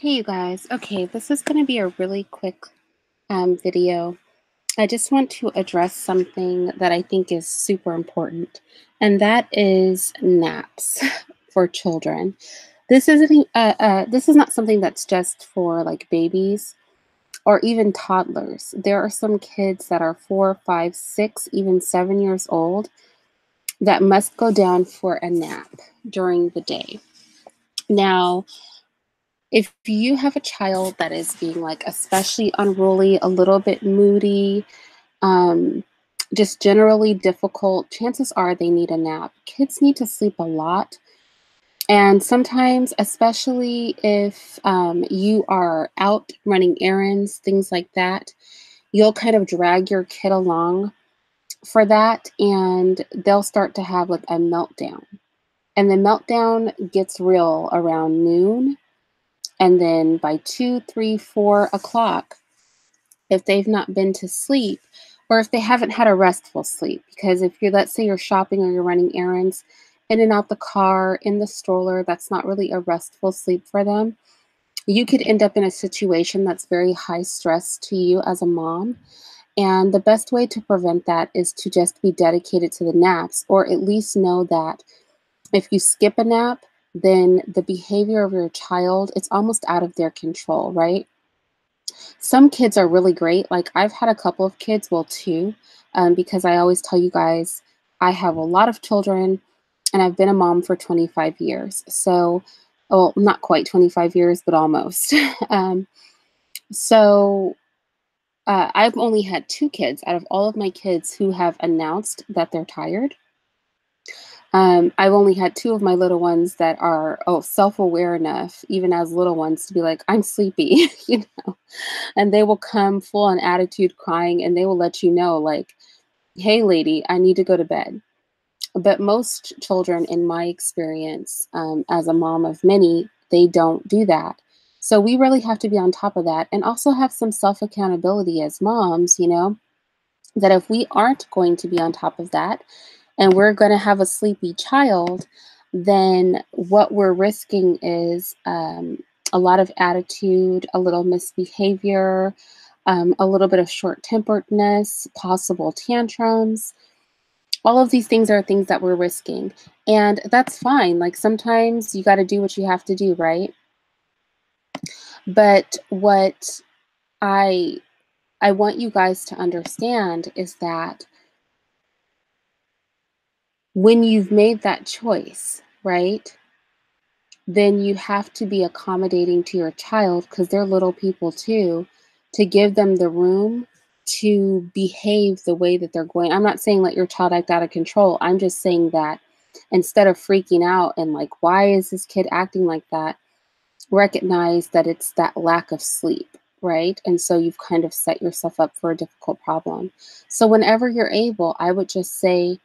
Hey you guys, okay, this is going to be a really quick video. I just want to address something that I think is super important, and that is naps for children. This is not something that's just for like babies or even toddlers. There are some kids that are 4, 5, 6, even 7 years old that must go down for a nap during the day. Now, if you have a child that is being like especially unruly, a little bit moody, um, just generally difficult, chances are they need a nap. Kids need to sleep a lot. And sometimes, especially if you are out running errands, things like that, you'll kind of drag your kid along for that, and they'll start to have like a meltdown. And the meltdown gets real around noon. And then by 2, 3, 4 o'clock, if they've not been to sleep, or if they haven't had a restful sleep, because if you're, let's say you're shopping or you're running errands, in and out the car, in the stroller, that's not really a restful sleep for them. You could end up in a situation that's very high stress to you as a mom. And the best way to prevent that is to just be dedicated to the naps, or at least know that if you skip a nap, then the behavior of your child, it's almost out of their control, right? Some kids are really great. Like I've had a couple of kids, well, two, because I always tell you guys, I have a lot of children and I've been a mom for 25 years. So, well, not quite 25 years, but almost. um, so, I've only had two kids out of all of my kids who have announced that they're tired. I've only had two of my little ones that are self-aware enough, even as little ones, to be like, "I'm sleepy," you know, and they will come full on attitude, crying, and they will let you know, like, "Hey, lady, I need to go to bed." But most children, in my experience, as a mom of many, they don't do that. So we really have to be on top of that, and also have some self accountability as moms. That if we aren't going to be on top of that and we're going to have a sleepy child, then what we're risking is a lot of attitude, a little misbehavior, a little bit of short temperedness, possible tantrums. All of these things are things that we're risking. And that's fine. Like sometimes you got to do what you have to do, right? But what I I want you guys to understand is that when you've made that choice, right, then you have to be accommodating to your child because they're little people too, to give them the room to behave the way that they're going. I'm not saying let your child act out of control. I'm just saying that instead of freaking out and like, why is this kid acting like that? Recognize that it's that lack of sleep, right? And so you've kind of set yourself up for a difficult problem. So whenever you're able, I would just say,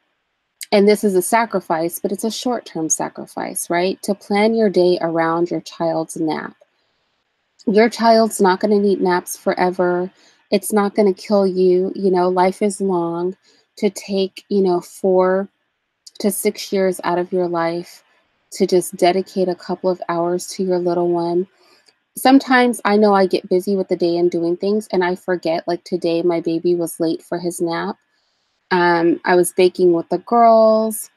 and this is a sacrifice, but it's a short term sacrifice, right? To plan your day around your child's nap. Your child's not going to need naps forever. It's not going to kill you. Life is long. To take, 4 to 6 years out of your life to just dedicate a couple of hours to your little one. Sometimes I know I get busy with the day and doing things, and I forget. Like today, my baby was late for his nap. I was baking with the girls.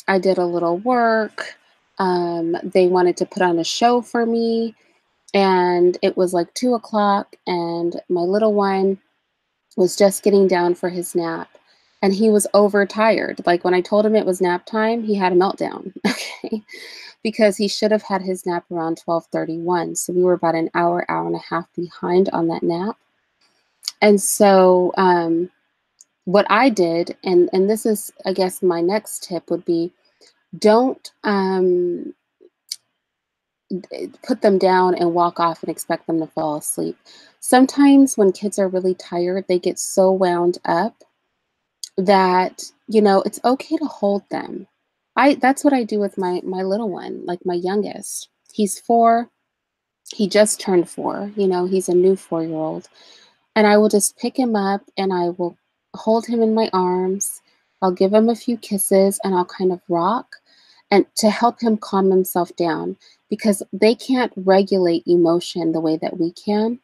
I did a little work. They wanted to put on a show for me, and it was like 2 o'clock, and my little one was just getting down for his nap, and he was overtired. Like when I told him it was nap time, he had a meltdown. Okay, because he should have had his nap around 12:31. So we were about an hour, hour and a half behind on that nap. And so what I did, and this is, I guess, my next tip would be don't put them down and walk off and expect them to fall asleep. Sometimes when kids are really tired, they get so wound up that, it's okay to hold them. That's what I do with my little one, like my youngest. He's 4. He just turned 4. He's a new 4-year old. And I will just pick him up and I will hold him in my arms. I'll give him a few kisses and I'll kind of rock. and to help him calm himself down because they can't regulate emotion the way that we can.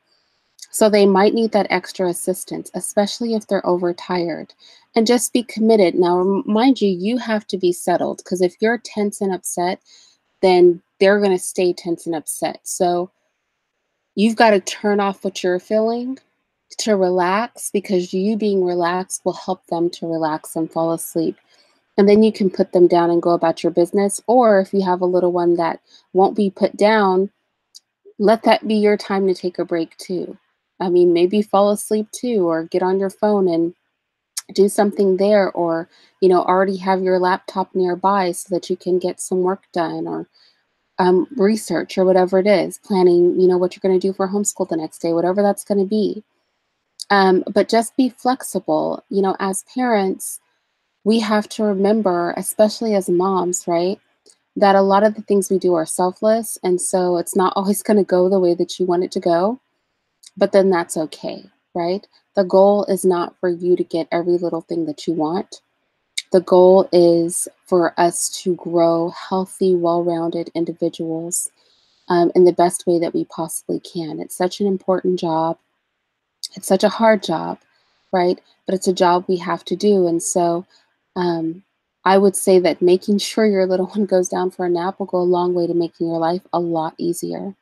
So they might need that extra assistance, especially if they're overtired. And just be committed. Now, mind you, you have to be settled because if you're tense and upset, then they're going to stay tense and upset. So you've got to turn off what you're feeling to relax because you being relaxed will help them to relax and fall asleep. And then you can put them down and go about your business. Or if you have a little one that won't be put down, let that be your time to take a break too. I mean, maybe fall asleep too, or get on your phone and do something there, or, already have your laptop nearby so that you can get some work done or research or whatever it is, planning, what you're going to do for homeschool the next day, whatever that's going to be. But just be flexible. As parents, we have to remember, especially as moms, right, that a lot of the things we do are selfless. And so it's not always going to go the way that you want it to go, but then that's okay, right? The goal is not for you to get every little thing that you want. The goal is for us to grow healthy, well rounded individuals in the best way that we possibly can. It's such an important job. It's such a hard job, right? But it's a job we have to do. And so um, I would say that making sure your little one goes down for a nap will go a long way to making your life a lot easier.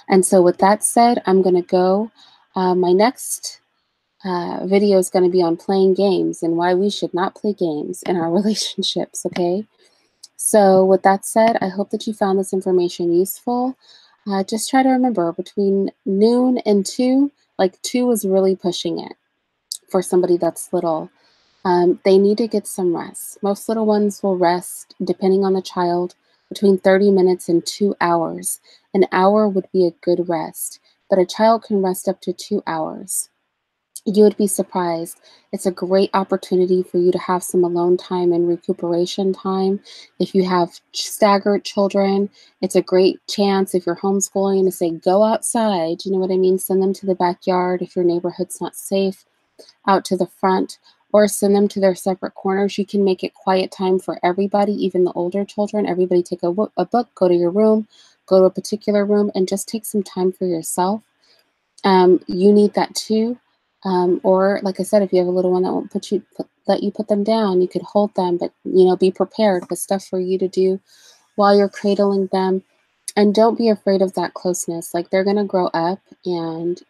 And so, with that said, I'm going to go. My next video is going to be on playing games and why we should not play games in our relationships, okay? So, with that said, I hope that you found this information useful. Just try to remember between noon and 2, like 2 is really pushing it for somebody that's little. They need to get some rest. Most little ones will rest, depending on the child, between 30 minutes and 2 hours. An hour would be a good rest, but a child can rest up to 2 hours. You would be surprised. It's a great opportunity for you to have some alone time and recuperation time. If you have staggered children, it's a great chance if you're homeschooling to say, go outside. You know what I mean? Send them to the backyard if your neighborhood's not safe, out to the front, or send them to their separate corners. You can make it quiet time for everybody, even the older children. Everybody take a book, go to your room, go to a particular room, and just take some time for yourself. You need that too. Or like I said, if you have a little one that won't let you put them down, you could hold them, but be prepared with stuff for you to do while you're cradling them. And don't be afraid of that closeness. Like they're gonna grow up and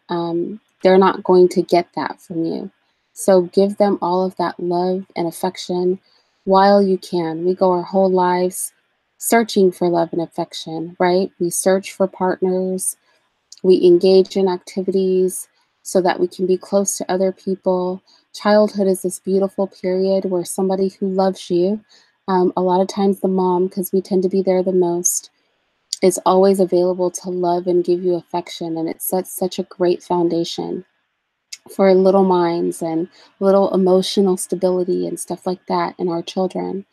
they're not going to get that from you. So give them all of that love and affection while you can. We go our whole lives searching for love and affection, right? We search for partners, we engage in activities so that we can be close to other people. Childhood is this beautiful period where somebody who loves you, a lot of times the mom, because we tend to be there the most, is always available to love and give you affection. And it sets such a great foundation for little minds and little emotional stability and stuff like that in our children.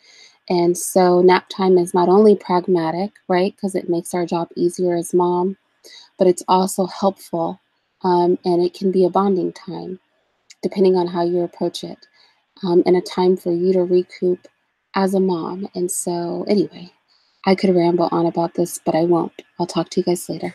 And so nap time is not only pragmatic, right? Because it makes our job easier as mom, but it's also helpful, and it can be a bonding time, depending on how you approach it, and a time for you to recoup as a mom. And so, anyway, I could ramble on about this, but I won't. I'll talk to you guys later.